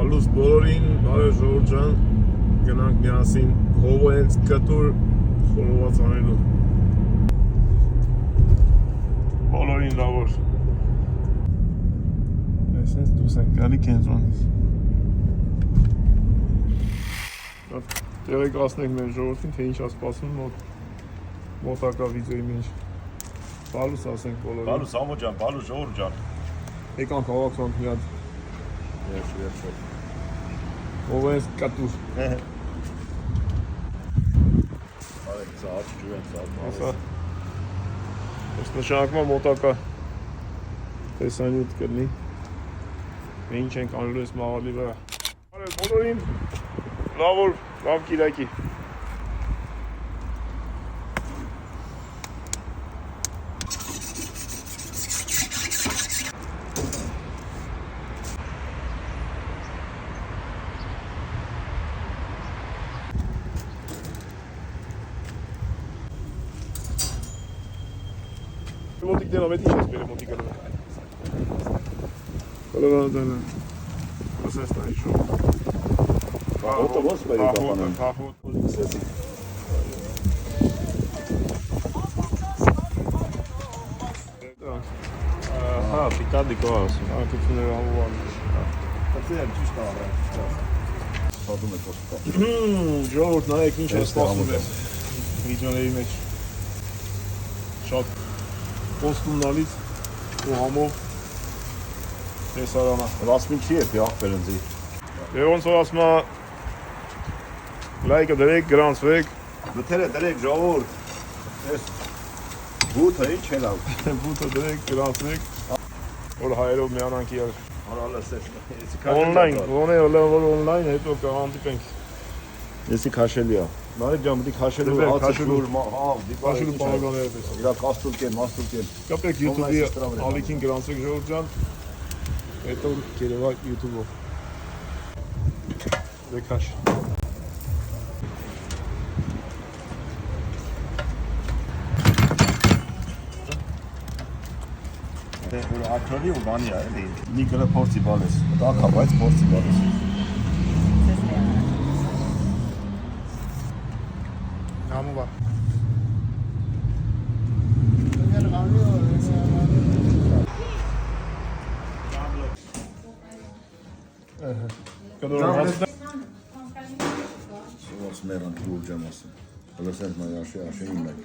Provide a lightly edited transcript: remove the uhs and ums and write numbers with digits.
Ալուս բոլորին, բարև ժողովուրդ ջան, գնանք միասին հովը հենց կտուր խորոված անելու։ Բոլորին լավոր։ Ես հենց դուս ենք գալի կենտրոնից։ Տեղեկացնենք մեր ժողովրդին, թե ինչ է սպասում մոտակա վիդեոյի մեջ։ Բալուս ասենք բոլորին։ Բալուս ամո ջան, բալուս ժողովուրդ ջան։ Եկանք հավաքանք մի հատ։ Վերջո։ Ով է կատուր։ Արեք ծած ջուրեն ծած։ Ասա։ Ես նշանակում մոտակա տեսանյութ կլինի։ Մենք ինչ ենք անելու այս մաղալի վրա։ Բարև բոլորին։ Լավ կիրակի։ Մոտիկ դենով էդ ինչ ես բերը մոտիկը լվե։ Հլվան դենը։ Ասես տանի շո։ Հոտը ոնց բերի կապանեմ։ Պախոտ։ Հա, պիտադի կո ասում։ Անկություններ ամուվան։ Հացեր ճիշտ առա։ Սադում է խոսքա։ Ժողովուրդ նայեք ինչ է սպասում ես վիդեոների մեջ։ Շատ կոստումնալից ու համով տեսարանա։ Լասմին չի է պյախ բերնձի։ Եվ ոնց որ ասում է լայկը դրեք, գրանցվեք։ Մթերը դրեք ժողովուրդ։ Ես բութը ինչ է լավ։ Բութը դրեք, գրանցվեք։ Որ հայերով միանանք իրար։ Հարալսես։ Օնլայն, օնլայն հետո կհանդիպենք։ Եսի քաշելի է։ Նարեկ ջան, դի քաշելու քաշելու, հա, դի Քաշելու բանականները պես։ Իրա կաստուլկեն, մաստուլկեն։ Կապեք YouTube-ի ալիքին գրանցվեք ժողովուրդ ջան։ Հետո կերևա YouTube-ով։ Դե քաշ։ Դե որ ակրոնի ու բանի է, էլի։ Մի կրը փորձի բալես։ Տակա, բայց փորձի բալես։ Համուվա։ Սովորս մերան կուր ջամ ասում։ Հլսենք մայ աշի իմեք։